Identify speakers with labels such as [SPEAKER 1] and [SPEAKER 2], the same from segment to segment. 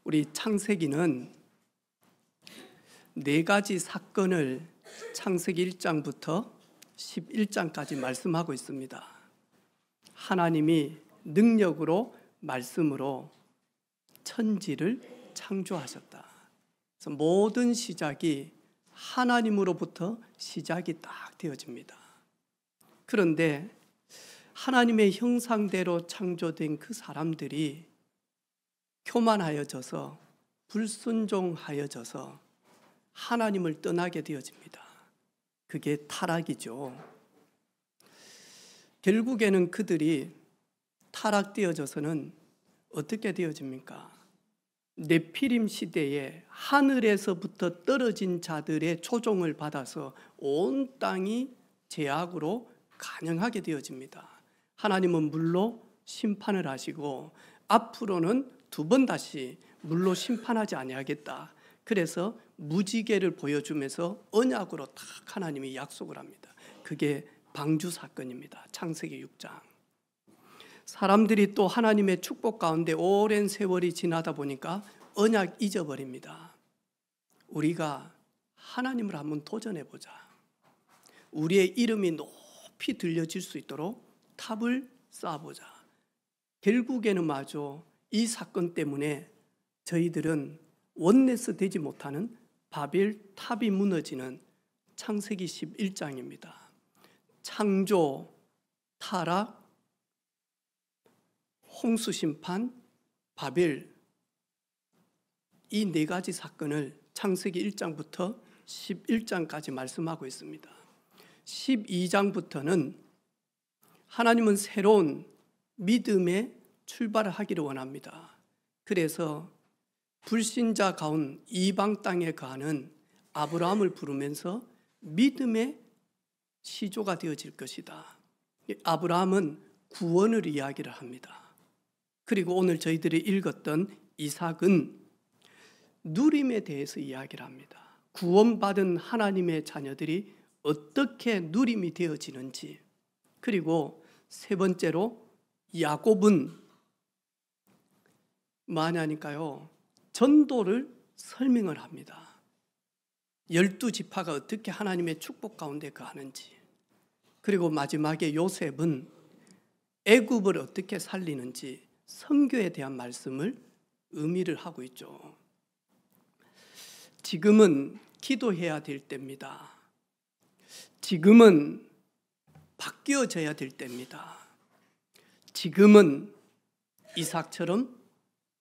[SPEAKER 1] 우리 창세기는 네 가지 사건을 창세기 1장부터 11장까지 말씀하고 있습니다. 하나님이 능력으로 말씀으로 천지를 창조하셨다. 그래서 모든 시작이 하나님으로부터 시작이 딱 되어집니다. 그런데 하나님의 형상대로 창조된 그 사람들이 교만하여져서 불순종하여져서 하나님을 떠나게 되어집니다. 그게 타락이죠. 결국에는 그들이 타락되어져서는 어떻게 되어집니까? 네피림 시대에 하늘에서부터 떨어진 자들의 조종을 받아서 온 땅이 죄악으로 간영하게 되어집니다. 하나님은 물로 심판을 하시고 앞으로는 두 번 다시 물로 심판하지 아니하겠다. 그래서 무지개를 보여주면서 언약으로 딱 하나님이 약속을 합니다. 그게 방주 사건입니다. 창세기 6장. 사람들이 또 하나님의 축복 가운데 오랜 세월이 지나다 보니까 언약 잊어버립니다. 우리가 하나님을 한번 도전해보자. 우리의 이름이 높이 들려질 수 있도록 탑을 쌓아보자. 결국에는 마저 이 사건 때문에 저희들은 원내스 되지 못하는 바벨 탑이 무너지는 창세기 11장입니다. 창조, 타락, 홍수 심판, 바벨, 이 네 가지 사건을 창세기 1장부터 11장까지 말씀하고 있습니다. 12장부터는 하나님은 새로운 믿음의 출발을 하기를 원합니다. 그래서 불신자 가운 이방 땅에 가는 아브라함을 부르면서 믿음의 시조가 되어질 것이다. 아브라함은 구원을 이야기를 합니다. 그리고 오늘 저희들이 읽었던 이삭은 누림에 대해서 이야기를 합니다. 구원받은 하나님의 자녀들이 어떻게 누림이 되어지는지. 그리고 세 번째로 야곱은 뭐하냐니까요, 전도를 설명을 합니다. 12지파가 어떻게 하나님의 축복 가운데 거하는지. 그리고 마지막에 요셉은 애굽을 어떻게 살리는지 선교에 대한 말씀을 의미를 하고 있죠. 지금은 기도해야 될 때입니다. 지금은 바뀌어져야 될 때입니다. 지금은 이삭처럼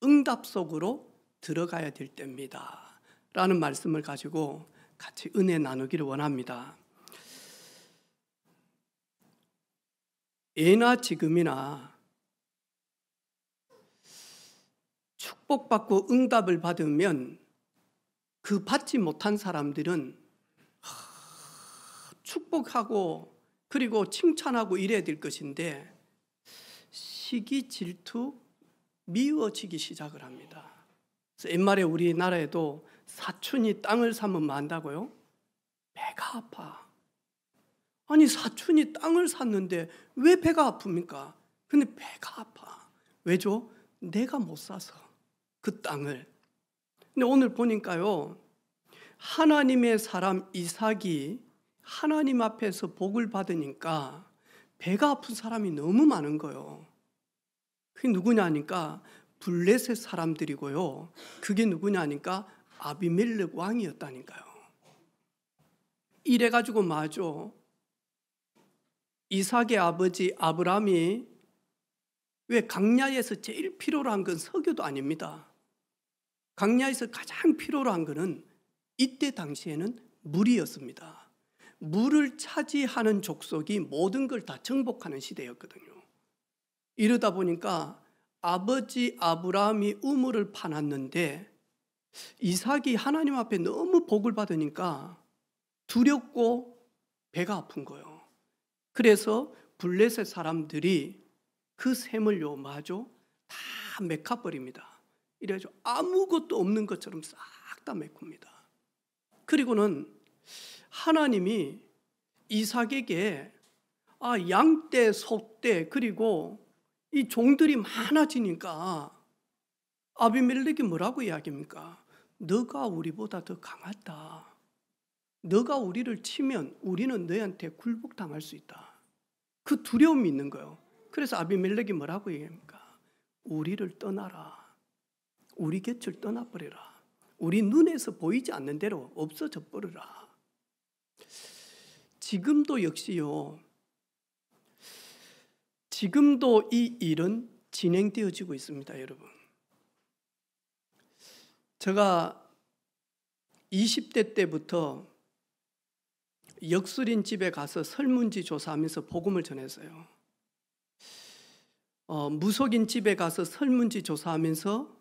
[SPEAKER 1] 응답 속으로 들어가야 될 때입니다. 라는 말씀을 가지고 같이 은혜 나누기를 원합니다. 예나 지금이나 축복받고 응답을 받으면 그 받지 못한 사람들은 축복하고 그리고 칭찬하고 이래야 될 것인데 시기, 질투, 미워지기 시작을 합니다. 그래서 옛말에 우리나라에도 사촌이 땅을 사면 뭐 한다고요? 배가 아파. 아니 사촌이 땅을 샀는데 왜 배가 아픕니까? 근데 배가 아파. 왜죠? 내가 못 사서 그 땅을. 근데 오늘 보니까요, 하나님의 사람 이삭이 하나님 앞에서 복을 받으니까 배가 아픈 사람이 너무 많은 거예요. 그게 누구냐니까 블레셋 사람들이고요. 그게 누구냐니까 아비멜렉 왕이었다니까요. 이래가지고 마저 이삭의 아버지 아브라함이, 왜 강야에서 제일 필요로 한 건 석유도 아닙니다. 강야에서 가장 필요로 한 것은 이때 당시에는 물이었습니다. 물을 차지하는 족속이 모든 걸 다 정복하는 시대였거든요. 이러다 보니까 아버지 아브라함이 우물을 파놨는데 이삭이 하나님 앞에 너무 복을 받으니까 두렵고 배가 아픈 거예요. 그래서 블레셋 사람들이 그 샘을 마저 다 메카버립니다. 이래가지고 아무것도 없는 것처럼 싹 다 메꿉니다. 그리고는 하나님이 이삭에게 양떼, 소떼, 그리고 이 종들이 많아지니까 아비멜렉이 뭐라고 이야기합니까? 너가 우리보다 더 강하다. 너가 우리를 치면 우리는 너희한테 굴복당할 수 있다. 그 두려움이 있는 거예요. 그래서 아비멜렉이 뭐라고 얘기합니까? 우리를 떠나라. 우리 곁을 떠나버려라. 우리 눈에서 보이지 않는 대로 없어져 버려라. 지금도 역시요. 지금도 이 일은 진행되어지고 있습니다, 여러분. 제가 20대 때부터 역술인 집에 가서 설문지 조사하면서 복음을 전했어요. 무속인 집에 가서 설문지 조사하면서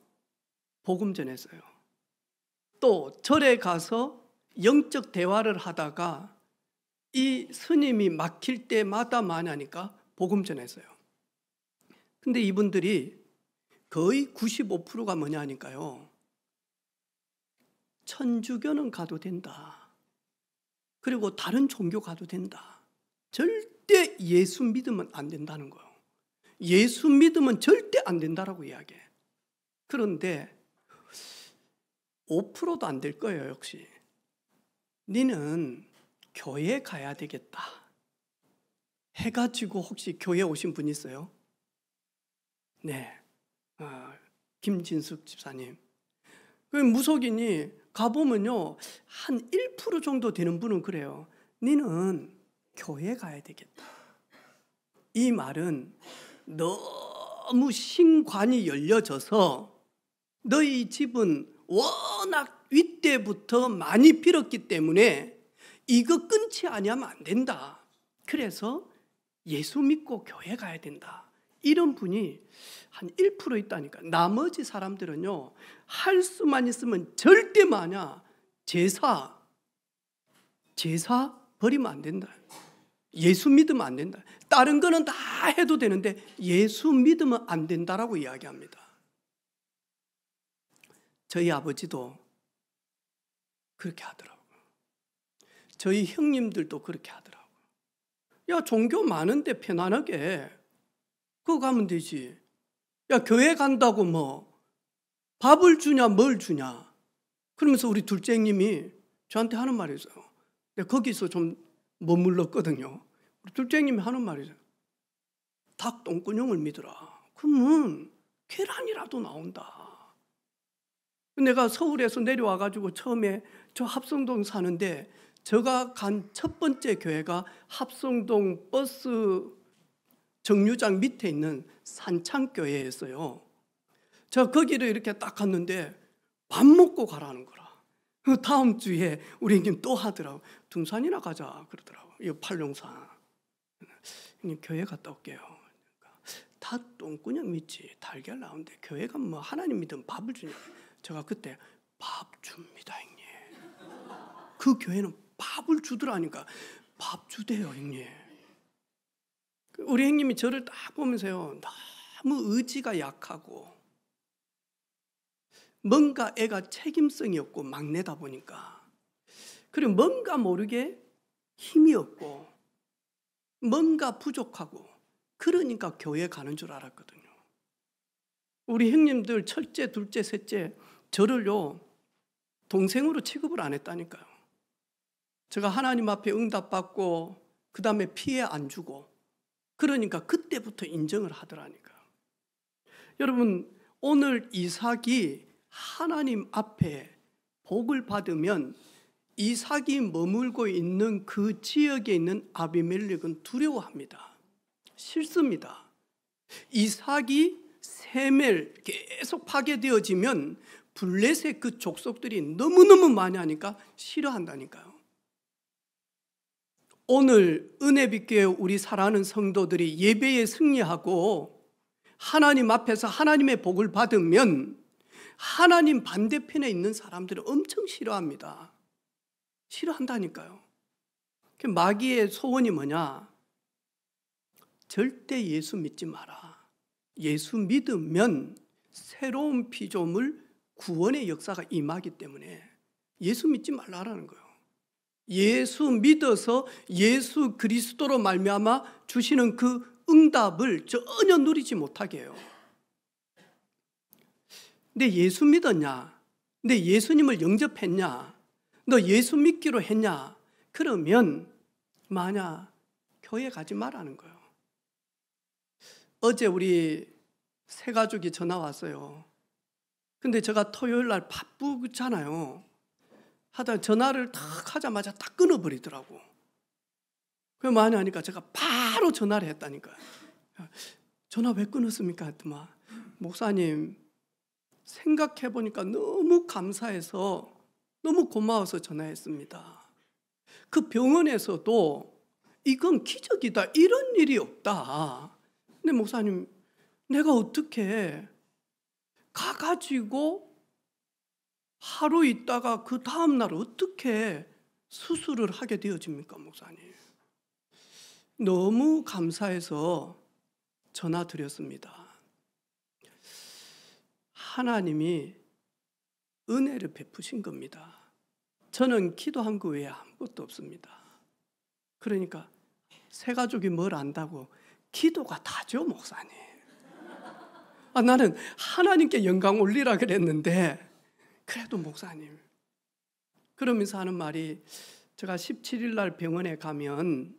[SPEAKER 1] 복음 전했어요. 또 절에 가서 영적 대화를 하다가 이 스님이 막힐 때마다 만나니까 복음 전했어요. 근데 이분들이 거의 95%가 뭐냐 하니까요. 천주교는 가도 된다. 그리고 다른 종교 가도 된다. 절대 예수 믿으면 안 된다는 거예요. 예수 믿으면 절대 안 된다라고 이야기해. 그런데 5%도 안 될 거예요, 역시. 너는 교회 가야 되겠다. 해가지고 혹시 교회 오신 분 있어요? 네. 김진숙 집사님. 그 무속인이 가보면요, 한 1% 정도 되는 분은 그래요. 너는 교회 가야 되겠다. 이 말은 너무 신관이 열려져서 너희 집은 워낙 윗때부터 많이 빌었기 때문에 이거 끊지 아니하면 안 된다. 그래서 예수 믿고 교회 가야 된다. 이런 분이 한 1% 있다니까. 나머지 사람들은요, 할 수만 있으면 절대 마냐 제사 버리면 안 된다. 예수 믿으면 안 된다. 다른 거는 다 해도 되는데 예수 믿으면 안 된다라고 이야기합니다. 저희 아버지도 그렇게 하더라고요. 저희 형님들도 그렇게 하더라고요. 야, 종교 많은데 편안하게 그거 가면 되지. 야, 교회 간다고 뭐 밥을 주냐 뭘 주냐. 그러면서 우리 둘째 형님이 저한테 하는 말이 있어요. 내가 거기서 좀 머물렀거든요. 우리 둘째 형님이 하는 말이 있어요. 닭 똥구녕을 믿어라. 그러면 계란이라도 나온다. 내가 서울에서 내려와가지고 처음에 저 합성동 사는데 제가 간 첫 번째 교회가 합성동 버스 정류장 밑에 있는 산창교회였어요. 저 거기를 이렇게 딱 갔는데 밥 먹고 가라는 거라. 다음 주에 우리 형님 또 하더라고. 둔산이나 가자 그러더라고. 이거 팔룡산. 형님 교회 갔다 올게요. 다 똥꾸녕 믿지. 달걀 나오는데 교회가 뭐 하나님 믿으면 밥을 주냐. 제가 그때 밥 줍니다 형님. 그 교회는 밥을 주더라니까. 밥 주대요 형님. 우리 형님이 저를 딱 보면서요, 너무 의지가 약하고 뭔가 애가 책임성이 없고 막내다 보니까, 그리고 뭔가 모르게 힘이 없고 뭔가 부족하고, 그러니까 교회 가는 줄 알았거든요. 우리 형님들 첫째, 둘째, 셋째 저를요 동생으로 취급을 안 했다니까요. 제가 하나님 앞에 응답받고 그 다음에 피해 안 주고, 그러니까 그때부터 인정을 하더라니까요. 여러분, 오늘 이삭이 하나님 앞에 복을 받으면 이삭이 머물고 있는 그 지역에 있는 아비멜렉은 두려워합니다. 싫습니다. 이삭이 세멜 계속 파괴되어지면 블레셋 그 족속들이 너무너무 많이 하니까 싫어한다니까요. 오늘 은혜빛교회 우리 사랑하는 성도들이 예배에 승리하고 하나님 앞에서 하나님의 복을 받으면 하나님 반대편에 있는 사람들은 엄청 싫어합니다. 싫어한다니까요. 마귀의 소원이 뭐냐? 절대 예수 믿지 마라. 예수 믿으면 새로운 피조물 구원의 역사가 임하기 때문에 예수 믿지 말라라는 거예요. 예수 믿어서 예수 그리스도로 말미암아 주시는 그 응답을 전혀 누리지 못하게 해요. 내 예수 믿었냐? 내 예수님을 영접했냐? 너 예수 믿기로 했냐? 그러면 만약 교회 가지 말라는 거예요. 어제 우리 세 가족이 전화 왔어요. 근데 제가 토요일 날 바쁘잖아요. 하다 전화를 탁 하자마자 딱 끊어버리더라고. 그래 많이 하니까 제가 바로 전화를 했다니까요. 전화 왜 끊었습니까? 했더만 목사님 생각해보니까 너무 감사해서 너무 고마워서 전화했습니다. 그 병원에서도 이건 기적이다, 이런 일이 없다. 근데 목사님 내가 어떻게 가가지고 하루 있다가 그 다음날 어떻게 수술을 하게 되어집니까, 목사님? 너무 감사해서 전화 드렸습니다. 하나님이 은혜를 베푸신 겁니다. 저는 기도한 거 외에 아무것도 없습니다. 그러니까 세 가족이 뭘 안다고 기도가 다죠, 목사님. 나는 하나님께 영광 올리라 그랬는데 그래도 목사님. 그러면서 하는 말이 제가 17일 날 병원에 가면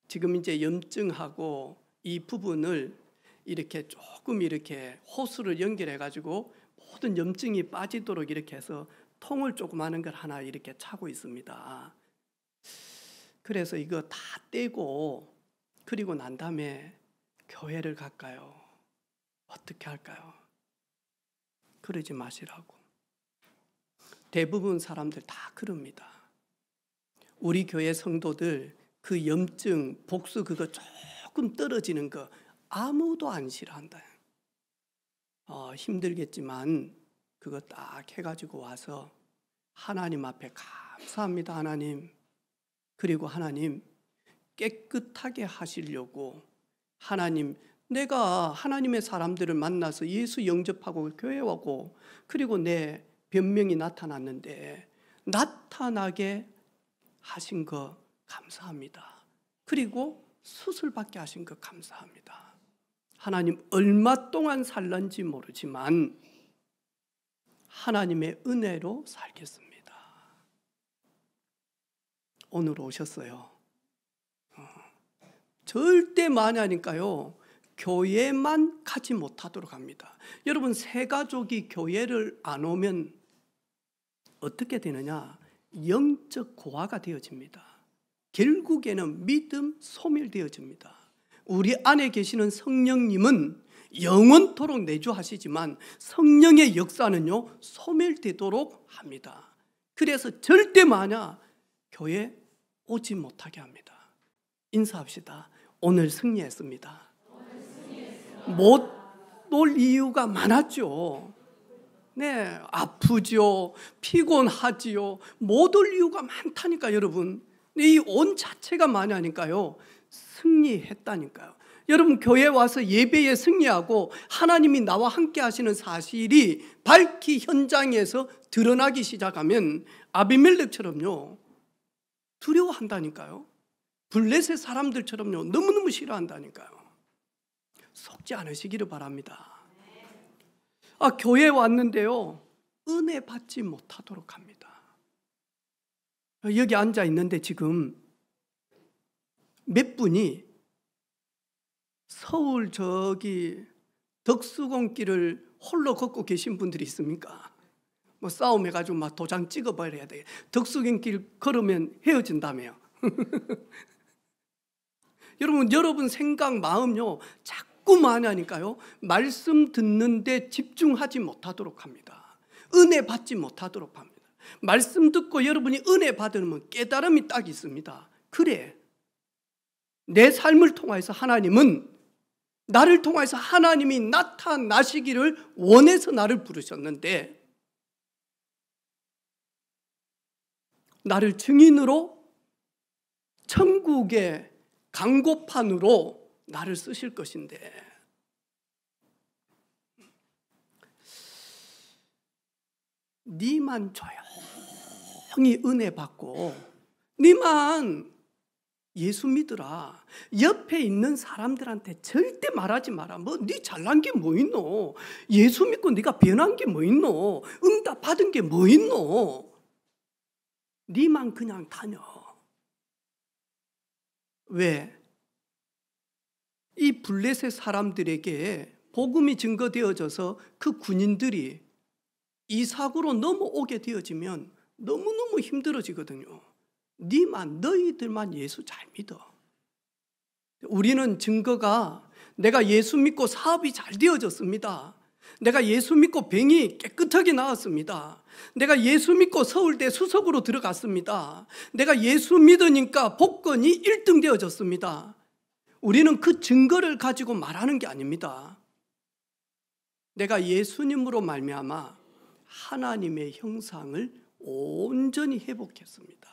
[SPEAKER 1] 지금 이제 염증하고 이 부분을 이렇게 조금 이렇게 호스를 연결해 가지고 모든 염증이 빠지도록 이렇게 해서 통을 조그마한 걸 하나 이렇게 차고 있습니다. 그래서 이거 다 떼고 그리고 난 다음에 교회를 갈까요? 어떻게 할까요? 그러지 마시라고. 대부분 사람들 다 그럽니다. 우리 교회 성도들 그 염증, 복수 그거 조금 떨어지는 거 아무도 안 싫어한다. 힘들겠지만 그거 딱 해가지고 와서 하나님 앞에 감사합니다, 하나님. 그리고 하나님 깨끗하게 하시려고 하나님, 내가 하나님의 사람들을 만나서 예수 영접하고 교회 오고 그리고 내 변명이 나타났는데 나타나게 하신 거 감사합니다. 그리고 수술받게 하신 거 감사합니다. 하나님 얼마 동안 살는지 모르지만 하나님의 은혜로 살겠습니다. 오늘 오셨어요. 절대 만약이니까요. 교회만 가지 못하도록 합니다. 여러분 세 가족이 교회를 안 오면 어떻게 되느냐? 영적 고아가 되어집니다. 결국에는 믿음 소멸되어집니다. 우리 안에 계시는 성령님은 영원토록 내주하시지만 성령의 역사는요 소멸되도록 합니다. 그래서 절대 마냐 교회 오지 못하게 합니다. 인사합시다. 오늘 승리했습니다. 못 올 이유가 많았죠. 네, 아프죠, 피곤하지요, 못 올 이유가 많다니까 여러분. 이 온 자체가 많으니까요 승리했다니까요. 여러분 교회 와서 예배에 승리하고 하나님이 나와 함께 하시는 사실이 밝히 현장에서 드러나기 시작하면 아비멜렉처럼요 두려워한다니까요. 블레셋 사람들처럼요 너무너무 싫어한다니까요. 속지 않으시기를 바랍니다. 교회에 왔는데요 은혜 받지 못하도록 합니다. 여기 앉아 있는데 지금 몇 분이 서울 저기 덕수궁길을 홀로 걷고 계신 분들이 있습니까? 뭐 싸움해가지고 막 도장 찍어버려야 돼. 덕수궁길 걸으면 헤어진다며요. 여러분 생각 마음요 자꾸만 하니까요 말씀 듣는데 집중하지 못하도록 합니다. 은혜 받지 못하도록 합니다. 말씀 듣고 여러분이 은혜 받으면 깨달음이 딱 있습니다. 그래 내 삶을 통해서 하나님은 나를 통해서 하나님이 나타나시기를 원해서 나를 부르셨는데 나를 증인으로 천국의 강고판으로 나를 쓰실 것인데 니만 조용히 은혜 받고 니만 예수 믿으라. 옆에 있는 사람들한테 절대 말하지 마라. 뭐 네 잘난 게 뭐 있노? 예수 믿고 네가 변한 게 뭐 있노? 응답 받은 게 뭐 있노? 네만 그냥 다녀. 왜? 이 블레셋 사람들에게 복음이 증거되어져서 그 군인들이 이 사고로 넘어오게 되어지면 너무너무 힘들어지거든요. 너희들만 예수 잘 믿어. 우리는 증거가 내가 예수 믿고 사업이 잘 되어졌습니다. 내가 예수 믿고 병이 깨끗하게 나았습니다. 내가 예수 믿고 서울대 수석으로 들어갔습니다. 내가 예수 믿으니까 복권이 1등 되어졌습니다. 우리는 그 증거를 가지고 말하는 게 아닙니다. 내가 예수님으로 말미암아 하나님의 형상을 온전히 회복했습니다.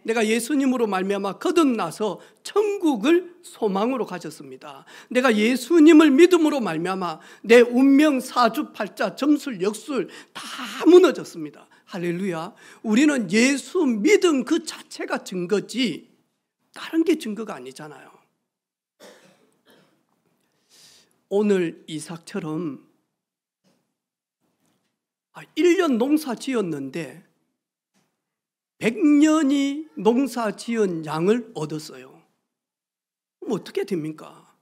[SPEAKER 1] 내가 예수님으로 말미암아 거듭나서 천국을 소망으로 가졌습니다. 내가 예수님을 믿음으로 말미암아 내 운명, 사주팔자, 점술, 역술 다 무너졌습니다. 할렐루야. 우리는 예수 믿음 그 자체가 증거지 다른 게 증거가 아니잖아요. 오늘 이삭처럼 1년 농사 지었는데 100년이 농사 지은 양을 얻었어요. 그럼 어떻게 됩니까?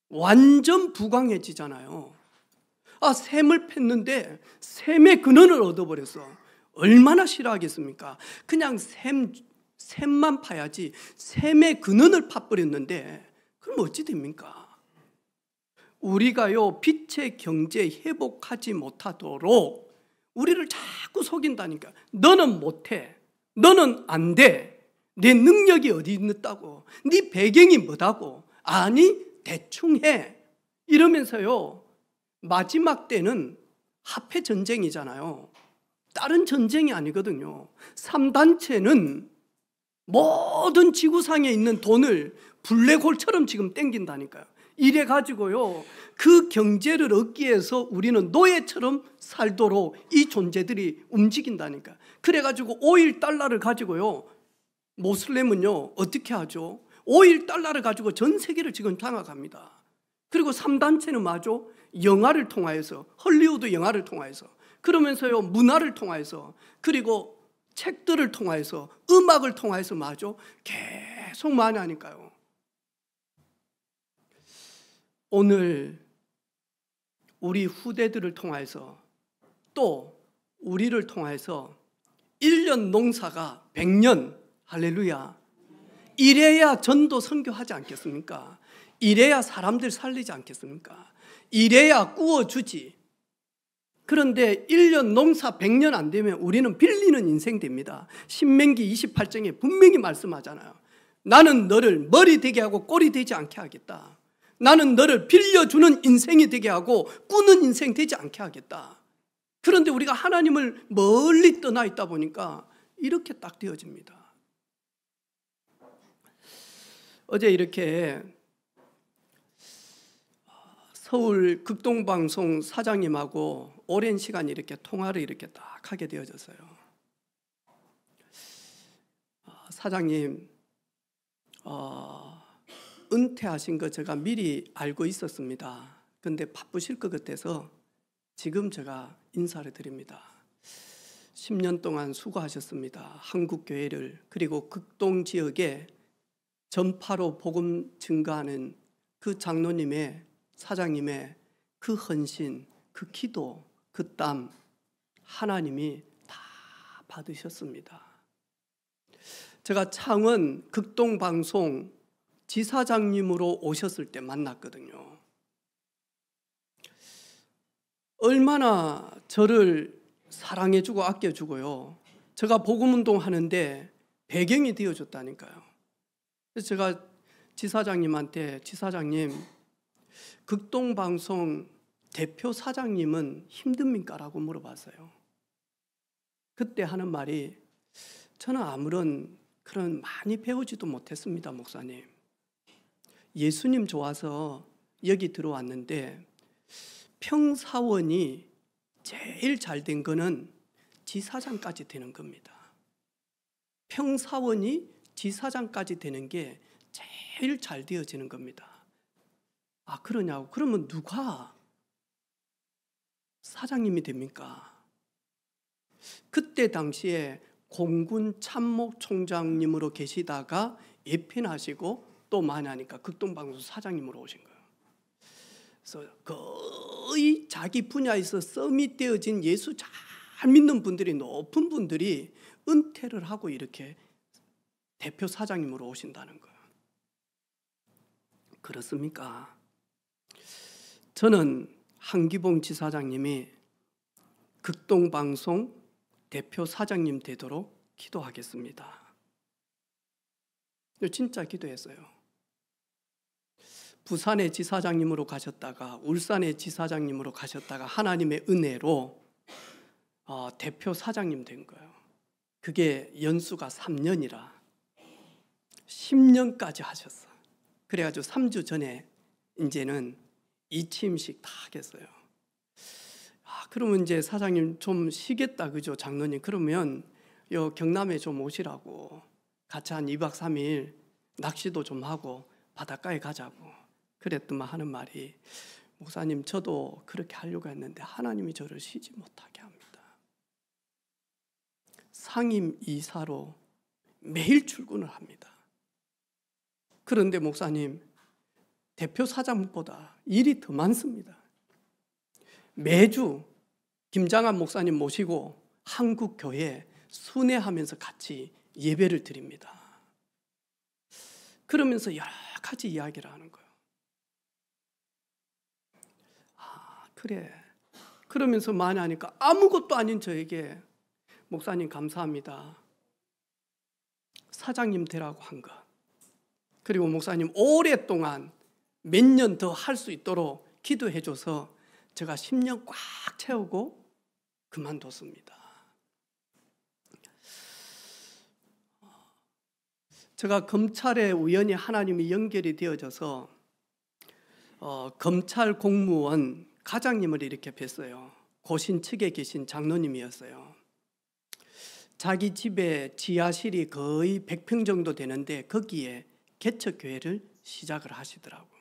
[SPEAKER 1] 완전 부강해지잖아요. 샘을 팼는데 샘의 근원을 얻어버렸어. 얼마나 싫어하겠습니까? 그냥 샘만 파야지 샘의 근원을 파버렸는데 그럼 어찌 됩니까? 우리가요 빛의 경제 회복하지 못하도록 우리를 자꾸 속인다니까. 너는 못해. 너는 안 돼. 내 능력이 어디 있다고. 네 배경이 뭐다고. 아니 대충 해. 이러면서요 마지막 때는 화폐 전쟁이잖아요. 다른 전쟁이 아니거든요. 3단체는 모든 지구상에 있는 돈을 블랙홀처럼 지금 땡긴다니까요. 이래 가지고요 그 경제를 얻기 위해서 우리는 노예처럼 살도록 이 존재들이 움직인다니까. 그래 가지고 오일 달러를 가지고요 모슬렘은요 어떻게 하죠? 오일 달러를 가지고 전 세계를 지금 장악합니다. 그리고 3단체는 뭐죠? 영화를 통하여서, 헐리우드 영화를 통하여서, 그러면서요 문화를 통하여서, 그리고 책들을 통하여서, 음악을 통하여서 뭐죠? 계속 많이 하니까요. 오늘 우리 후대들을 통해서 또 우리를 통해서 1년 농사가 100년, 할렐루야, 이래야 전도 선교하지 않겠습니까? 이래야 사람들 살리지 않겠습니까? 이래야 구워주지. 그런데 1년 농사 100년 안 되면 우리는 빌리는 인생 됩니다. 신명기 28장에 분명히 말씀하잖아요. 나는 너를 머리 되게 하고 꼬리 되지 않게 하겠다. 나는 너를 빌려주는 인생이 되게 하고 꾸는 인생 되지 않게 하겠다. 그런데 우리가 하나님을 멀리 떠나 있다 보니까 이렇게 딱 되어집니다. 어제 이렇게 서울 극동방송 사장님하고 오랜 시간 이렇게 통화를 이렇게 딱 하게 되어졌어요. 사장님, 은퇴하신 거 제가 미리 알고 있었습니다. 근데 바쁘실 것 같아서 지금 제가 인사를 드립니다. 10년 동안 수고하셨습니다. 한국교회를, 그리고 극동 지역에 전파로 복음 증가하는 그 장로님의, 사장님의 그 헌신, 그 기도, 그 땀 하나님이 다 받으셨습니다. 제가 창원 극동방송 지사장님으로 오셨을 때 만났거든요. 얼마나 저를 사랑해주고 아껴주고요, 제가 복음운동 하는데 배경이 되어줬다니까요. 그래서 제가 지사장님한테, 지사장님, 극동방송 대표 사장님은 힘듭니까? 라고 물어봤어요. 그때 하는 말이, 저는 아무런 그런 많이 배우지도 못했습니다, 목사님. 예수님 좋아서 여기 들어왔는데 평사원이 제일 잘 된 거는 지사장까지 되는 겁니다. 평사원이 지사장까지 되는 게 제일 잘 되어지는 겁니다. 아, 그러냐고. 그러면 누가 사장님이 됩니까? 그때 당시에 공군 참모총장님으로 계시다가 예편하시고 또 많이 하니까 극동방송 사장님으로 오신 거예요. 그래서 거의 자기 분야에서 서밋되어진 예수 잘 믿는 분들이, 높은 분들이 은퇴를 하고 이렇게 대표 사장님으로 오신다는 거예요. 그렇습니까? 저는 한기봉 지사장님이 극동방송 대표 사장님 되도록 기도하겠습니다. 진짜 기도했어요. 부산의 지사장님으로 가셨다가 울산의 지사장님으로 가셨다가 하나님의 은혜로 대표 사장님 된 거예요. 그게 연수가 3년이라 10년까지 하셨어. 그래가지고 3주 전에 이제는 이취임식 다 하겠어요. 그러면 이제 사장님 좀 쉬겠다, 그죠? 장로님, 그러면 요 경남에 좀 오시라고, 같이 한 2박 3일 낚시도 좀 하고 바닷가에 가자고 그랬더만 하는 말이, 목사님 저도 그렇게 하려고 했는데 하나님이 저를 쉬지 못하게 합니다. 상임 이사로 매일 출근을 합니다. 그런데 목사님, 대표 사장보다 일이 더 많습니다. 매주 김장한 목사님 모시고 한국 교회 순회하면서 같이 예배를 드립니다. 그러면서 여러 가지 이야기를 하는 거예요. 그래. 그러면서 많이 하니까 아무것도 아닌 저에게, 목사님 감사합니다, 사장님 되라고 한 것, 그리고 목사님 오랫동안 몇 년 더 할 수 있도록 기도해 줘서 제가 10년 꽉 채우고 그만뒀습니다. 제가 검찰에 우연히 하나님이 연결이 되어져서 검찰 공무원 과장님을 이렇게 뵀어요. 고신 측에 계신 장로님이었어요. 자기 집에 지하실이 거의 100평 정도 되는데 거기에 개척교회를 시작을 하시더라고요.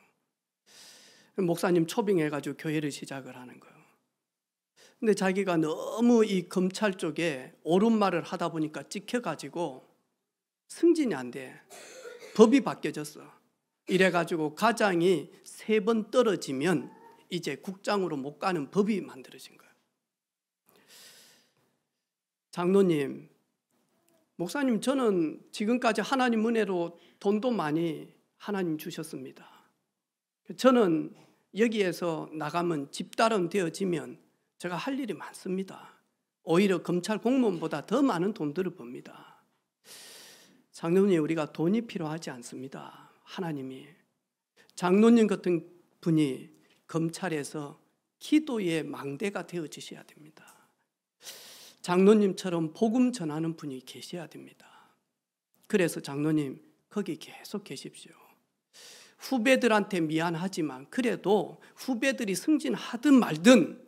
[SPEAKER 1] 목사님 초빙해가지고 교회를 시작을 하는 거예요. 근데 자기가 너무 이 검찰 쪽에 옳은 말을 하다 보니까 찍혀가지고 승진이 안 돼. 법이 바뀌어졌어. 이래가지고 과장이 3번 떨어지면 이제 국장으로 못 가는 법이 만들어진 거예요. 장로님, 목사님, 저는 지금까지 하나님 은혜로 돈도 많이 하나님 주셨습니다. 저는 여기에서 나가면 집다름 되어지면 제가 할 일이 많습니다. 오히려 검찰 공무원보다 더 많은 돈들을 법니다. 장로님, 우리가 돈이 필요하지 않습니다. 하나님이. 장로님 같은 분이 검찰에서 기도의 망대가 되어주셔야 됩니다. 장로님처럼 복음 전하는 분이 계셔야 됩니다. 그래서 장로님 거기 계속 계십시오. 후배들한테 미안하지만 그래도 후배들이 승진하든 말든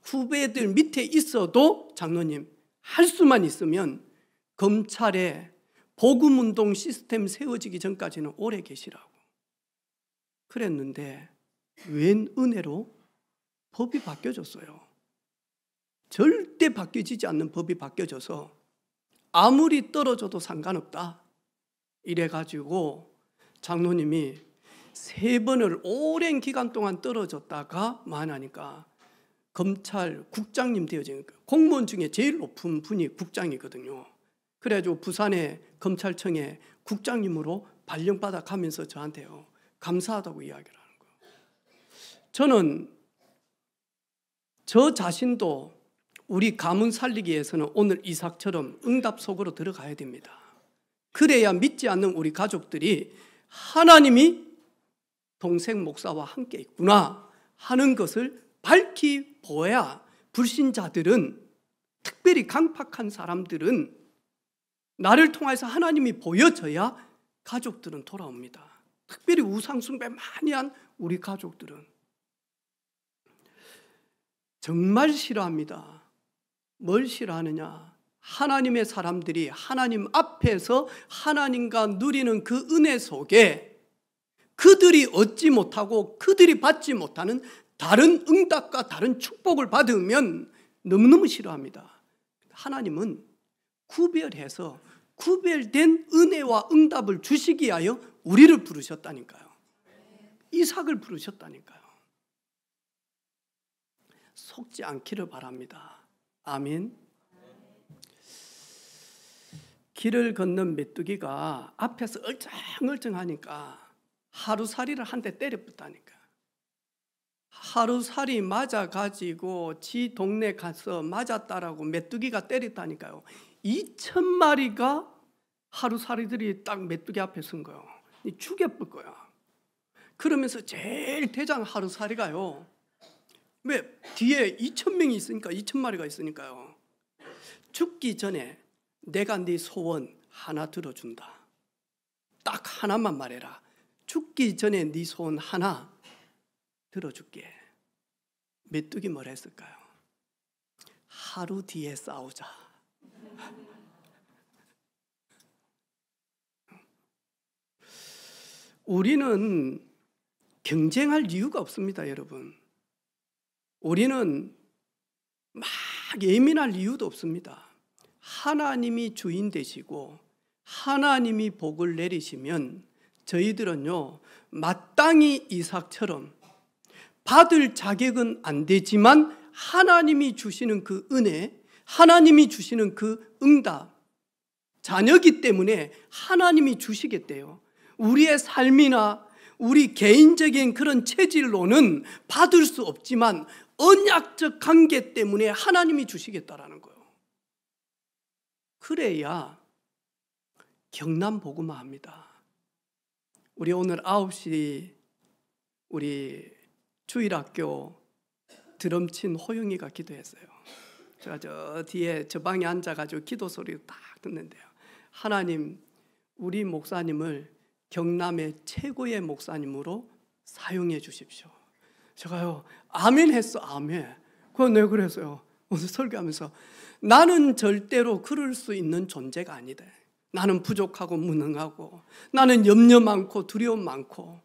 [SPEAKER 1] 후배들 밑에 있어도 장로님 할 수만 있으면 검찰에 복음운동 시스템 세워지기 전까지는 오래 계시라고 그랬는데 웬 은혜로 법이 바뀌어졌어요. 절대 바뀌어지지 않는 법이 바뀌어져서 아무리 떨어져도 상관없다 이래가지고 장로님이 3번을 오랜 기간 동안 떨어졌다가 만하니까 검찰 국장님 되어진 거예요. 공무원 중에 제일 높은 분이 국장이거든요. 그래가지고 부산의 검찰청에 국장님으로 발령받아 가면서 저한테요 감사하다고 이야기를 하는 거예요. 저는 저 자신도 우리 가문 살리기 위해서는 오늘 이삭처럼 응답 속으로 들어가야 됩니다. 그래야 믿지 않는 우리 가족들이 하나님이 동생 목사와 함께 있구나 하는 것을 밝히 보여야 불신자들은, 특별히 강팍한 사람들은 나를 통해서 하나님이 보여져야 가족들은 돌아옵니다. 특별히 우상숭배 많이 한 우리 가족들은 정말 싫어합니다. 뭘 싫어하느냐? 하나님의 사람들이 하나님 앞에서 하나님과 누리는 그 은혜 속에 그들이 얻지 못하고 그들이 받지 못하는 다른 응답과 다른 축복을 받으면 너무너무 싫어합니다. 하나님은 구별해서 구별된 은혜와 응답을 주시기 위하여 우리를 부르셨다니까요. 이삭을 부르셨다니까요. 속지 않기를 바랍니다. 아멘. 길을 걷는 메뚜기가 앞에서 얼쩡얼쩡하니까 하루살이를 한 대 때려붙다니까. 하루살이 맞아가지고 지 동네 가서 맞았다라고 메뚜기가 때렸다니까요. 2,000마리가 하루살이들이 딱 메뚜기 앞에 선 거예요. 죽여볼 거야. 그러면서 제일 대장 하루살이가요. 왜? 뒤에 2,000명이 있으니까, 2,000마리가 있으니까요. 죽기 전에 내가 네 소원 하나 들어준다. 딱 하나만 말해라. 죽기 전에 네 소원 하나 들어줄게. 메뚜기 뭐라 했을까요? 하루 뒤에 싸우자. 우리는 경쟁할 이유가 없습니다, 여러분. 우리는 막 예민할 이유도 없습니다. 하나님이 주인 되시고 하나님이 복을 내리시면 저희들은요, 마땅히 이삭처럼 받을 자격은 안 되지만 하나님이 주시는 그 은혜, 하나님이 주시는 그 응답, 자녀기 때문에 하나님이 주시겠대요. 우리의 삶이나 우리 개인적인 그런 체질로는 받을 수 없지만 언약적 관계 때문에 하나님이 주시겠다라는 거예요. 그래야 경남 복음화합니다. 우리 오늘 9시 우리 주일학교 드럼 친 호영이가 기도했어요. 제가 저 뒤에 저 방에 앉아가지고 기도 소리를 딱 듣는데요. 하나님, 우리 목사님을 경남의 최고의 목사님으로 사용해 주십시오. 제가요, 아멘 했어, 아멘. 그건 왜 그랬어요? 오늘 설교하면서 나는 절대로 그럴 수 있는 존재가 아니다. 나는 부족하고 무능하고 나는 염려 많고 두려움 많고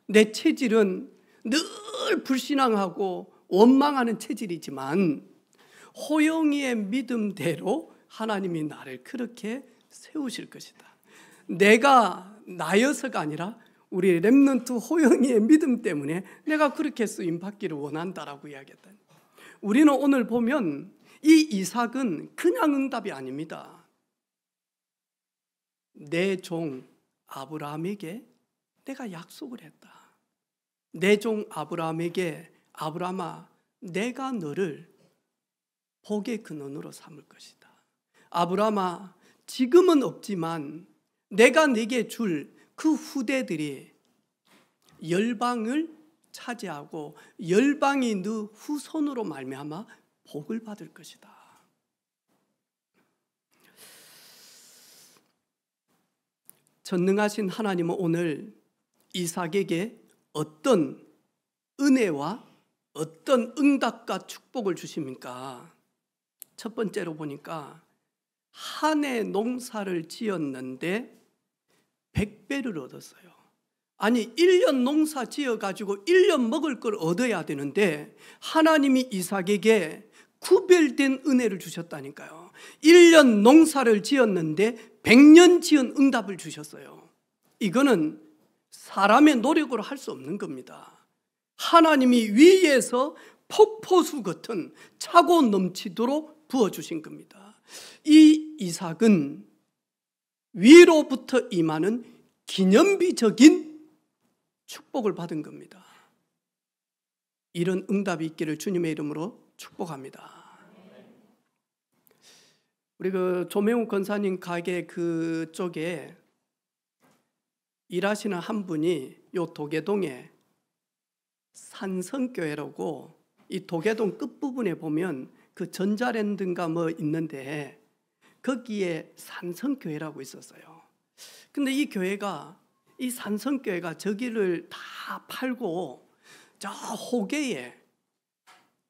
[SPEAKER 1] 내 체질은 늘 불신앙하고 원망하는 체질이지만 호영이의 믿음대로 하나님이 나를 그렇게 세우실 것이다. 내가 나여서가 아니라 우리 렘넌트 호영이의 믿음 때문에 내가 그렇게 쓰임받기를 원한다라고 이야기했다. 우리는 오늘 보면 이 이삭은 그냥 응답이 아닙니다. 내 종 아브라함에게 내가 약속을 했다. 내 종 아브라함에게 아브라함아, 내가 너를 복의 근원으로 삼을 것이다. 아브라함아, 지금은 없지만 내가 네게 줄 그 후대들이 열방을 차지하고 열방이 너 후손으로 말미암아 복을 받을 것이다. 전능하신 하나님은 오늘 이삭에게 어떤 은혜와 어떤 응답과 축복을 주십니까? 첫 번째로 보니까 한 해 농사를 지었는데 100배를 얻었어요. 아니 1년 농사 지어가지고 1년 먹을 걸 얻어야 되는데 하나님이 이삭에게 구별된 은혜를 주셨다니까요. 1년 농사를 지었는데 100년 지은 응답을 주셨어요. 이거는 사람의 노력으로 할 수 없는 겁니다. 하나님이 위에서 폭포수 같은 차고 넘치도록 부어주신 겁니다. 이 이삭은 위로부터 임하는 기념비적인 축복을 받은 겁니다. 이런 응답이 있기를 주님의 이름으로 축복합니다. 우리 그 조명욱 권사님 가게 그쪽에 일하시는 한 분이 요 도계동에 산성교회라고, 이 도계동 끝부분에 보면 그 전자랜드인가 뭐 있는데 거기에 산성교회라고 있었어요. 근데 이 교회가, 이 산성교회가 저기를 다 팔고 저 호계에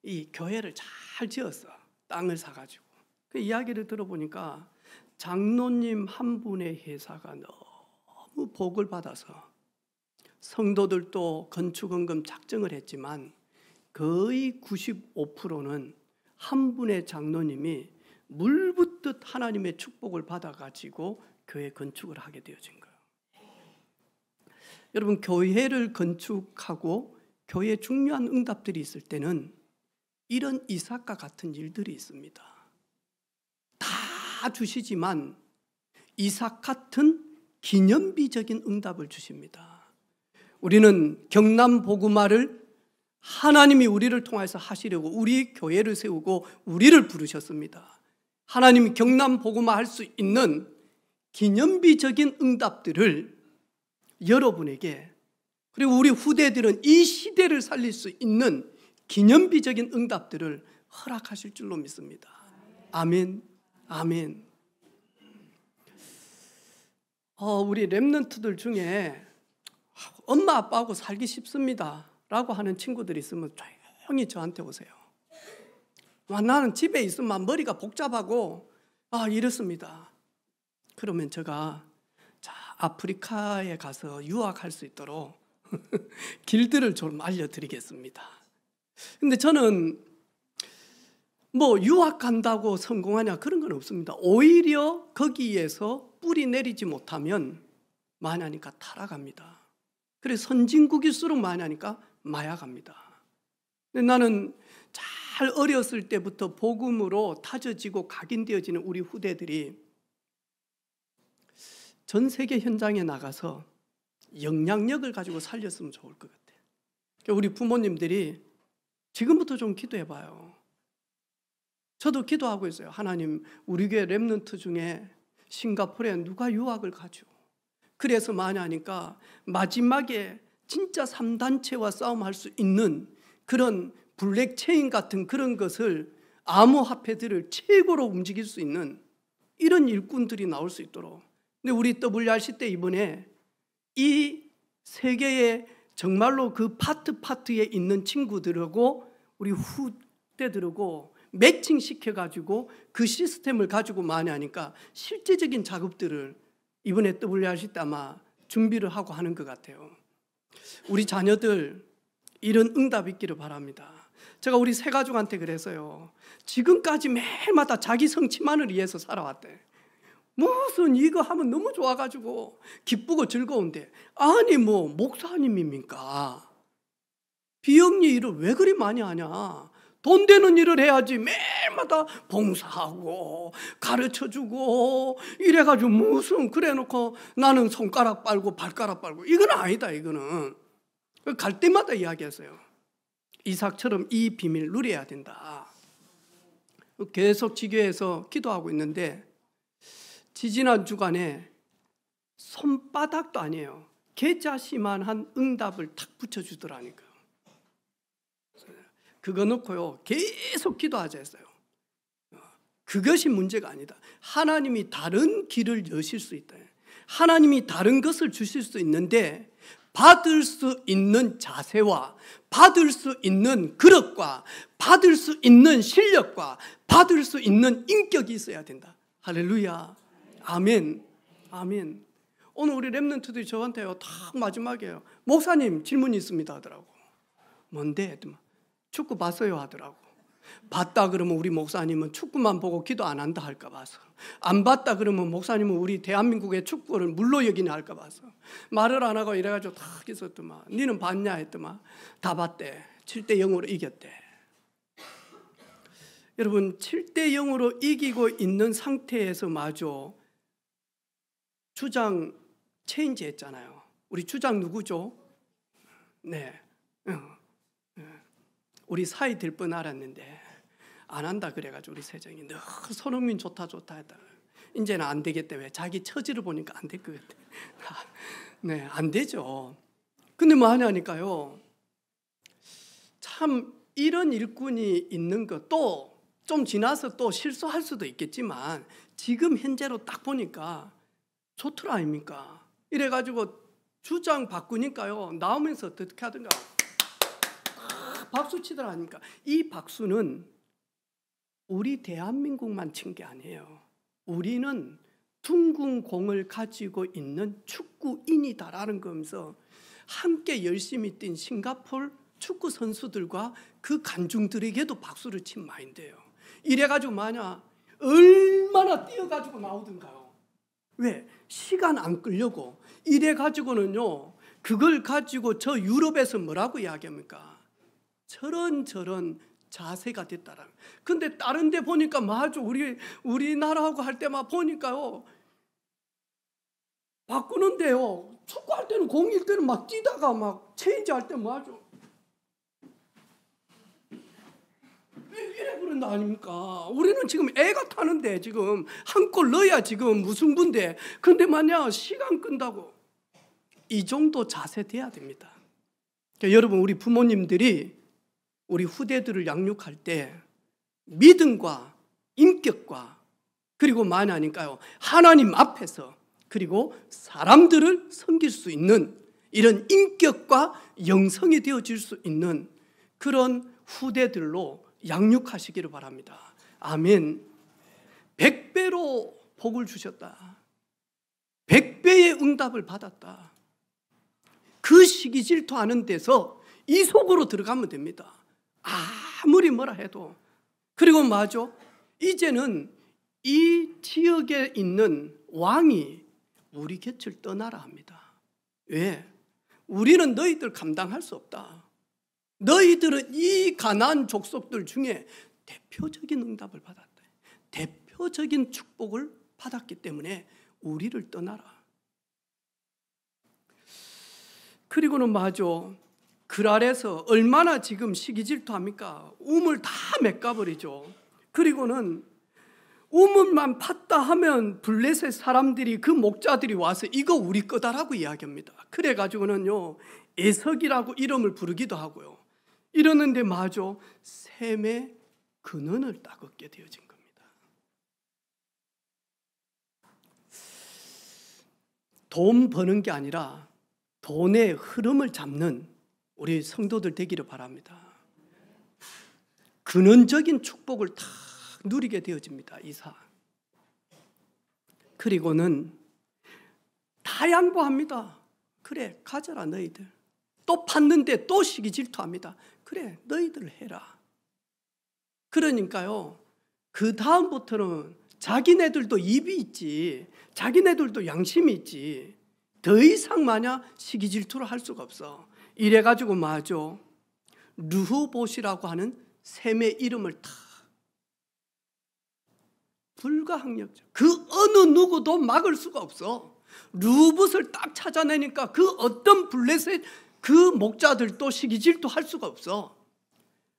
[SPEAKER 1] 이 교회를 잘 지었어. 땅을 사가지고. 그 이야기를 들어보니까 장로님 한 분의 회사가 너무 복을 받아서 성도들도 건축헌금 작정을 했지만 거의 95%는 한 분의 장로님이 물붓듯 하나님의 축복을 받아가지고 교회 건축을 하게 되어진 거예요. 여러분, 교회를 건축하고 교회에 중요한 응답들이 있을 때는 이런 이삭과 같은 일들이 있습니다. 다 주시지만 이삭 같은 기념비적인 응답을 주십니다. 우리는 경남 복음화를 하나님이 우리를 통해서 하시려고 우리 교회를 세우고 우리를 부르셨습니다. 하나님이 경남 복음화 할 수 있는 기념비적인 응답들을 여러분에게, 그리고 우리 후대들은 이 시대를 살릴 수 있는 기념비적인 응답들을 허락하실 줄로 믿습니다. 아멘, 아멘. 우리 렘넌트들 중에 엄마 아빠하고 살기 쉽습니다 라고 하는 친구들이 있으면 조용히 저한테 오세요. 나는 집에 있으면 머리가 복잡하고 이렇습니다. 그러면 제가 아프리카에 가서 유학할 수 있도록 길들을 좀 알려드리겠습니다. 근데 저는 유학 간다고 성공하냐 그런 건 없습니다. 오히려 거기에서 뿌리 내리지 못하면 많이 하니까 타락합니다. 그래서 선진국일수록 많이 하니까 마약합니다. 근데 나는 잘 어렸을 때부터 복음으로 다져지고 각인되어지는 우리 후대들이 전 세계 현장에 나가서 영향력을 가지고 살렸으면 좋을 것 같아요. 우리 부모님들이 지금부터 좀 기도해 봐요. 저도 기도하고 있어요. 하나님, 우리 교회 렘넌트 중에 싱가포르에 누가 유학을 가죠? 그래서 많이 하니까 마지막에 진짜 3단체와 싸움할 수 있는 그런 블랙체인 같은 그런 것을 암호화폐들을 최고로 움직일 수 있는 이런 일꾼들이 나올 수 있도록. 근데 우리 WRC 때 이번에 이 세계에 정말로 그 파트에 있는 친구들하고 우리 후대들하고 매칭시켜가지고 그 시스템을 가지고 많이 하니까 실제적인 작업들을 이번에 WRC 때 아마 준비를 하고 하는 것 같아요. 우리 자녀들 이런 응답 있기를 바랍니다. 제가 우리 세 가족한테 그래서요, 지금까지 매일마다 자기 성취만을 위해서 살아왔대. 무슨 이거 하면 너무 좋아가지고 기쁘고 즐거운데, 아니 목사님입니까? 비영리 일을 왜 그리 많이 하냐? 돈 되는 일을 해야지. 매일마다 봉사하고 가르쳐주고 이래가지고 무슨 그래놓고 나는 손가락 빨고 발가락 빨고 이건 아니다. 이거는 갈 때마다 이야기했어요. 이삭처럼 이 비밀 누려야 된다. 계속 지교에서 기도하고 있는데 지지난 주간에 손바닥도 아니에요, 계좌시만한 응답을 탁 붙여주더라니까요. 그거 놓고요 계속 기도하자 했어요. 그것이 문제가 아니다. 하나님이 다른 길을 여실 수 있다. 하나님이 다른 것을 주실 수 있는데 받을 수 있는 자세와 받을 수 있는 그릇과 받을 수 있는 실력과 받을 수 있는 인격이 있어야 된다. 할렐루야. 아멘. 아멘. 오늘 우리 렘넌트들이 저한테요 딱 마지막이에요. 목사님 질문이 있습니다 하더라고. 뭔데? 축구 봤어요 하더라고. 봤다 그러면 우리 목사님은 축구만 보고 기도 안 한다 할까 봐서, 안 봤다 그러면 목사님은 우리 대한민국의 축구를 물로 여기냐 할까 봐서 말을 안 하고 이래가지고 탁 있었더만. 니는 봤냐 했더만 다 봤대. 7대0으로 이겼대. 여러분, 7대0으로 이기고 있는 상태에서 마저 주장 체인지 했잖아요. 우리 주장 누구죠? 네. 우리 사이 될 뻔 알았는데 안 한다 그래가지고 우리 세정이 너 손흥민 좋다 했다. 이제는 안 되겠대. 왜? 자기 처지를 보니까 안 될 것 같아. 네, 안 되죠. 근데 뭐 하냐니까요. 참 이런 일꾼이 있는 것도 좀 지나서 또 실수할 수도 있겠지만 지금 현재로 딱 보니까 좋더라 아닙니까? 이래가지고 주장 바꾸니까요 나오면서 어떻게 하던가 박수 치더라 하니까, 이 박수는 우리 대한민국만 친 게 아니에요. 우리는 둥근 공을 가지고 있는 축구인이다라는 거면서 함께 열심히 뛴 싱가포르 축구 선수들과 그 관중들에게도 박수를 친 마인드예요. 이래가지고 만약 얼마나 뛰어가지고 나오던가요. 왜? 시간 안 끌려고. 이래가지고는요, 그걸 가지고 저 유럽에서 뭐라고 이야기합니까? 저런 자세가 됐다라는. 근데 다른 데 보니까 맞아. 우리나라하고 할 때만 보니까요, 바꾸는데요, 축구할 때는 공일 때는 막 뛰다가 막 체인지 할 때 맞아. 이래 그런다 아닙니까? 우리는 지금 애가 타는데 지금 한 골 넣어야 지금 무승부인데, 근데 만약 시간 끈다고. 이 정도 자세 돼야 됩니다. 그러니까 여러분, 우리 부모님들이 우리 후대들을 양육할 때 믿음과 인격과 그리고 만약니까요, 하나님 앞에서 그리고 사람들을 섬길 수 있는 이런 인격과 영성이 되어질 수 있는 그런 후대들로 양육하시기를 바랍니다. 아멘. 100배로 복을 주셨다. 100배의 응답을 받았다. 그 시기 질투하는 데서 이 속으로 들어가면 됩니다. 아무리 뭐라 해도. 그리고 맞아, 이제는 이 지역에 있는 왕이 우리 곁을 떠나라 합니다. 왜? 우리는 너희들 감당할 수 없다. 너희들은 이 가나안 족속들 중에 대표적인 응답을 받았다. 대표적인 축복을 받았기 때문에 우리를 떠나라. 그리고는 맞아, 글 아래서 얼마나 지금 시기 질투합니까? 우물 다 메꿔버리죠. 그리고는 우물만 팠다 하면 블레셋 사람들이, 그 목자들이 와서 이거 우리 거다라고 이야기합니다. 그래가지고는요, 에석이라고 이름을 부르기도 하고요. 이러는데 맞아, 셈의 근원을 딱 얻게 되어진 겁니다. 돈 버는 게 아니라 돈의 흐름을 잡는 우리 성도들 되기를 바랍니다. 근원적인 축복을 다 누리게 되어집니다. 이사. 그리고는 다 양보합니다. 그래, 가져라 너희들. 또 팠는데 또 시기 질투합니다. 그래, 너희들 해라. 그러니까요, 그 다음부터는 자기네들도 입이 있지, 자기네들도 양심이 있지, 더 이상 마냥 시기 질투를 할 수가 없어. 이래가지고 맞아, 르호봇이라고 하는 셈의 이름을 다 불가항력적, 그 어느 누구도 막을 수가 없어. 르호봇을 딱 찾아내니까 그 어떤 블레셋 그 목자들도 시기 질투할 수가 없어.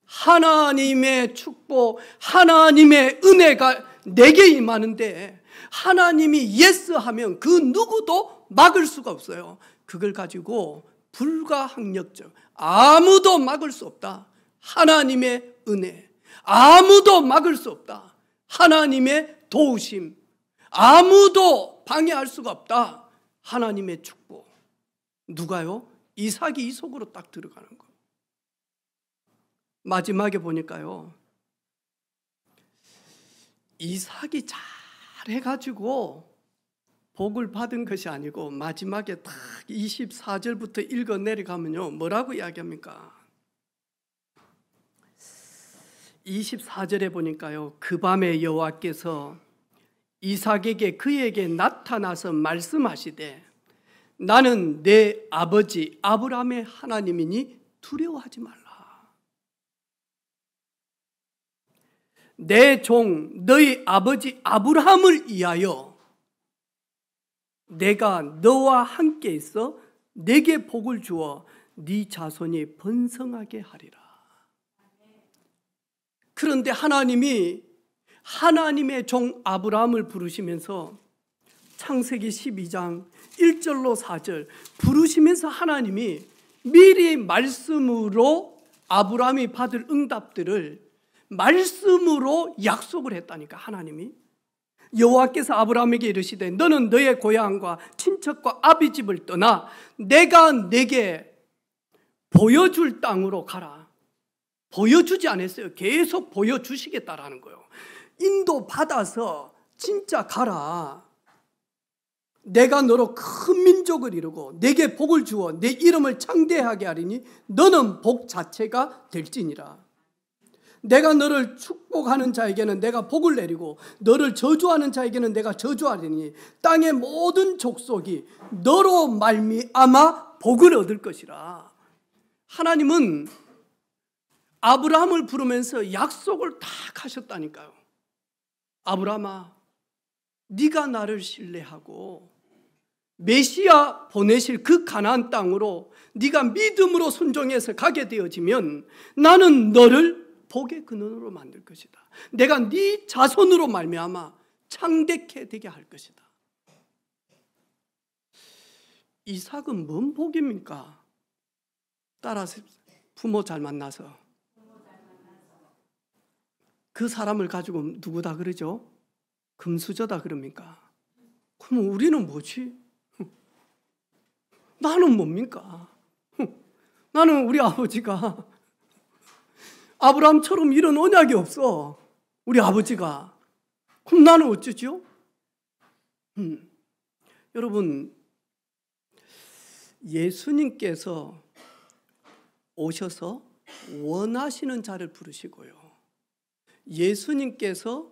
[SPEAKER 1] 하나님의 축복, 하나님의 은혜가 내게 임하는데 하나님이 예스 하면 그 누구도 막을 수가 없어요. 그걸 가지고 불가항력적, 아무도 막을 수 없다. 하나님의 은혜, 아무도 막을 수 없다. 하나님의 도우심, 아무도 방해할 수가 없다. 하나님의 축복. 누가요? 이삭이 이 속으로 딱 들어가는 거. 마지막에 보니까요, 이삭이 잘 해가지고 복을 받은 것이 아니고 마지막에 딱 24절부터 읽어 내려가면요, 뭐라고 이야기합니까? 24절에 보니까요, 그 밤에 여호와께서 이삭에게 그에게 나타나서 말씀하시되 나는 내 아버지 아브라함의 하나님이니 두려워하지 말라. 내 종 너희 아버지 아브라함을 위하여 내가 너와 함께 있어 내게 복을 주어 네 자손이 번성하게 하리라. 그런데 하나님이 하나님의 종 아브라함을 부르시면서 창세기 12장 1절로 4절 부르시면서 하나님이 미리 말씀으로 아브라함이 받을 응답들을 말씀으로 약속을 했다니까. 하나님이 여호와께서 아브라함에게 이르시되 너는 너의 고향과 친척과 아비 집을 떠나 내가 내게 보여줄 땅으로 가라. 보여주지 않았어요. 계속 보여주시겠다라는 거예요. 인도받아서 진짜 가라. 내가 너로 큰 민족을 이루고 내게 복을 주어 내 이름을 창대하게 하리니 너는 복 자체가 될지니라. 내가 너를 축복하는 자에게는 내가 복을 내리고 너를 저주하는 자에게는 내가 저주하리니 땅의 모든 족속이 너로 말미암아 복을 얻을 것이라. 하나님은 아브라함을 부르면서 약속을 딱 하셨다니까요. 아브라함아, 네가 나를 신뢰하고 메시아 보내실 그 가나안 땅으로 네가 믿음으로 순종해서 가게 되어지면 나는 너를 복의 근원으로 만들 것이다. 내가 네 자손으로 말미암아 창대케 되게 할 것이다. 이삭은 뭔 복입니까? 따라서 부모 잘 만나서 그 사람을 가지고 누구다 그러죠? 금수저다 그럽니까? 그럼 우리는 뭐지? 나는 뭡니까? 나는 우리 아버지가 아브라함처럼 이런 언약이 없어. 우리 아버지가. 그럼 나는 어쩌죠? 여러분, 예수님께서 오셔서 원하시는 자를 부르시고요. 예수님께서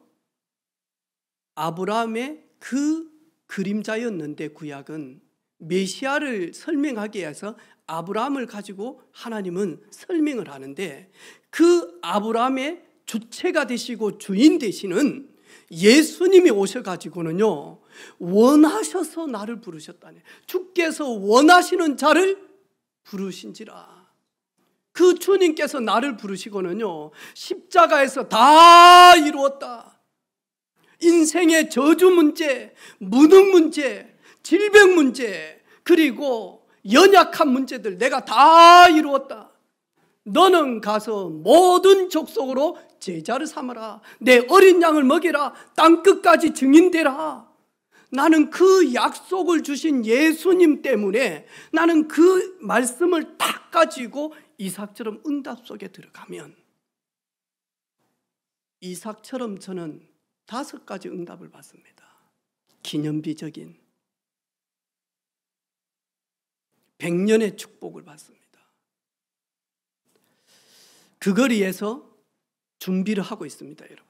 [SPEAKER 1] 아브라함의 그 그림자였는데 구약은 메시아를 설명하기 위해서 아브라함을 가지고 하나님은 설명을 하는데 그 아브라함의 주체가 되시고 주인 되시는 예수님이 오셔가지고는요 원하셔서 나를 부르셨다네. 주께서 원하시는 자를 부르신지라. 그 주님께서 나를 부르시고는요 십자가에서 다 이루었다. 인생의 저주 문제, 무능 문제, 질병 문제, 그리고 연약한 문제들 내가 다 이루었다. 너는 가서 모든 족속으로 제자를 삼아라. 내 어린 양을 먹이라. 땅끝까지 증인되라. 나는 그 약속을 주신 예수님 때문에 나는 그 말씀을 딱 가지고 이삭처럼 응답 속에 들어가면 이삭처럼 저는 5가지 응답을 받습니다. 기념비적인 100년의 축복을 받습니다. 그걸 위해서 준비를 하고 있습니다, 여러분.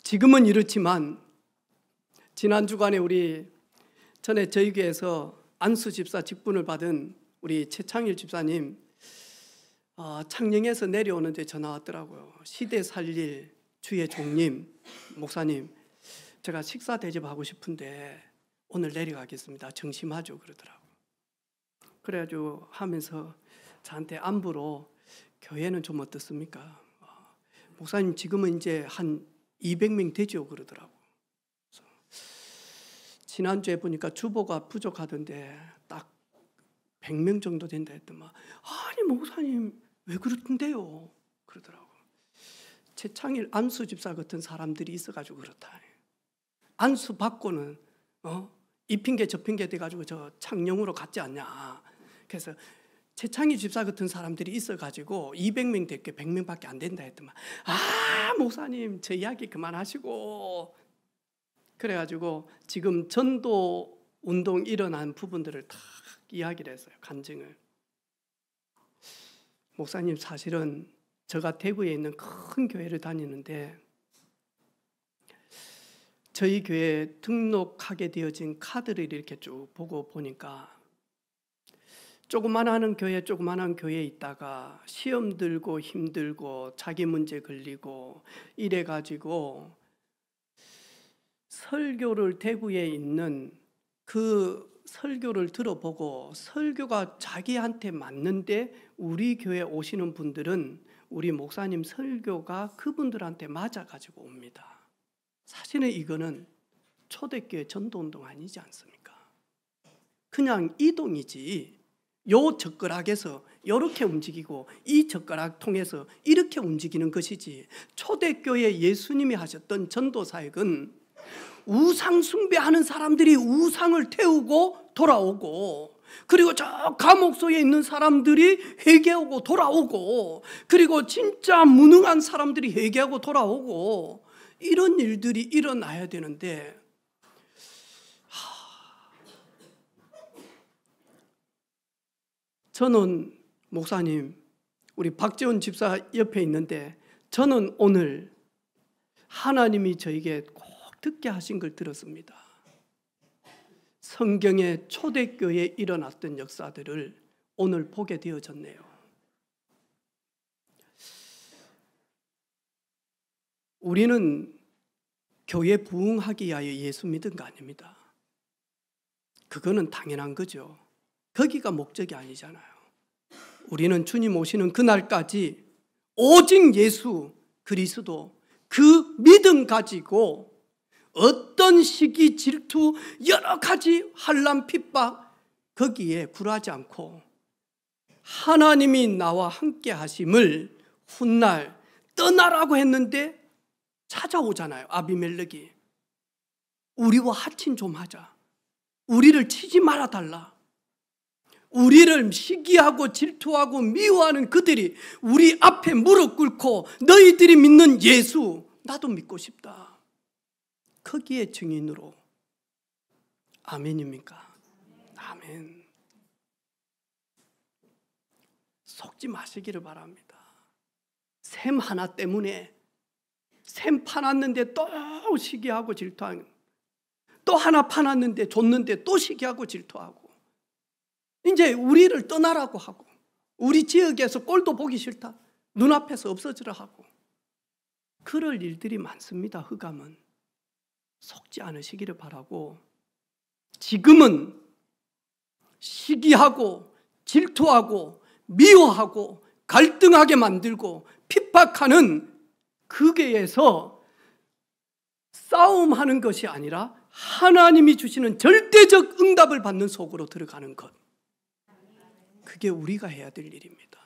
[SPEAKER 1] 지금은 이렇지만 지난 주간에 전에 저희 교회에서 안수 집사 직분을 받은 우리 최창일 집사님 창녕에서 내려오는데 전화 왔더라고요. 시대 살릴 주의 종님, 목사님, 제가 식사 대접하고 싶은데 오늘 내려가겠습니다. 정심하죠 그러더라고요. 그래가지고 하면서 저한테 안부로 교회는 좀 어떻습니까? 목사님 지금은 이제 한 200명 되죠 그러더라고요. 지난주에 보니까 주보가 부족하던데 딱 100명 정도 된다 했더만 아니 목사님 왜 그러던데요? 그러더라고요. 최창일 안수 집사 같은 사람들이 있어가지고 그렇다. 안수 받고는 이 핑계 저 핑계 돼가지고 저 창녕으로 갔지 않냐. 그래서 최창희 집사 같은 사람들이 있어가지고 200명 됐게 100명밖에 안 된다 했더만 목사님 저 이야기 그만하시고 그래가지고 지금 전도 운동 일어난 부분들을 다 이야기를 했어요. 간증을. 목사님 사실은 제가 대구에 있는 큰 교회를 다니는데 저희 교회에 등록하게 되어진 카드를 이렇게 쭉 보고 보니까 조그만한 교회에 있다가 시험 들고 힘들고 자기 문제 걸리고 이래가지고 설교를 대구에 있는 그 설교를 들어보고 설교가 자기한테 맞는데 우리 교회 오시는 분들은 우리 목사님 설교가 그분들한테 맞아가지고 옵니다. 사실은 이거는 초대교회 전도운동 아니지 않습니까? 그냥 이동이지 요 젓가락에서 이렇게 움직이고 이 젓가락 통해서 이렇게 움직이는 것이지 초대교회 예수님이 하셨던 전도사역은 우상 숭배하는 사람들이 우상을 태우고 돌아오고 그리고 저 감옥 속에 있는 사람들이 회개하고 돌아오고, 그리고 진짜 무능한 사람들이 회개하고 돌아오고, 이런 일들이 일어나야 되는데, 저는 목사님, 우리 박재원 집사 옆에 있는데, 저는 오늘 하나님이 저에게 꼭 듣게 하신 걸 들었습니다. 성경의 초대교회에 일어났던 역사들을 오늘 보게 되어졌네요. 우리는 교회 부흥하기 위하여 예수 믿은 거 아닙니다. 그거는 당연한 거죠. 거기가 목적이 아니잖아요. 우리는 주님 오시는 그날까지 오직 예수 그리스도, 그 믿음 가지고 어떤 시기, 질투, 여러 가지 환난, 핍박, 거기에 굴하지 않고 하나님이 나와 함께 하심을 훗날 떠나라고 했는데 찾아오잖아요. 아비멜렉이 우리와 하친 좀 하자, 우리를 치지 말아달라. 우리를 시기하고 질투하고 미워하는 그들이 우리 앞에 무릎 꿇고 너희들이 믿는 예수 나도 믿고 싶다. 거기에 증인으로. 아멘입니까? 아멘. 속지 마시기를 바랍니다. 샘 하나 때문에, 샘 파놨는데 또 시기하고 질투하는, 또 하나 파놨는데 줬는데 또 시기하고 질투하고, 이제 우리를 떠나라고 하고, 우리 지역에서 꼴도 보기 싫다, 눈앞에서 없어지라 하고, 그럴 일들이 많습니다. 흑암은. 속지 않으시기를 바라고, 지금은 시기하고 질투하고 미워하고 갈등하게 만들고 핍박하는 그게에서 싸움하는 것이 아니라 하나님이 주시는 절대적 응답을 받는 속으로 들어가는 것, 그게 우리가 해야 될 일입니다.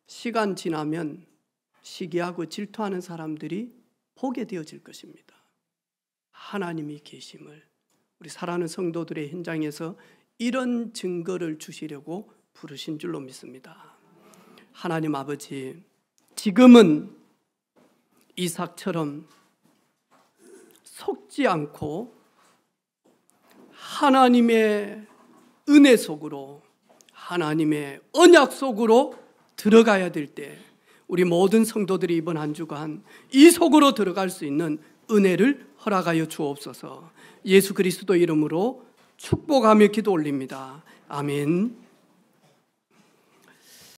[SPEAKER 1] 시간 지나면 시기하고 질투하는 사람들이 보게 되어질 것입니다. 하나님이 계심을 우리 사랑하는 성도들의 현장에서 이런 증거를 주시려고 부르신 줄로 믿습니다. 하나님 아버지, 지금은 이삭처럼 속지 않고 하나님의 은혜 속으로, 하나님의 언약 속으로 들어가야 될 때, 우리 모든 성도들이 이번 한 주간 이 속으로 들어갈 수 있는 은혜를 허락하여 주옵소서. 예수 그리스도 이름으로 축복하며 기도 올립니다. 아멘.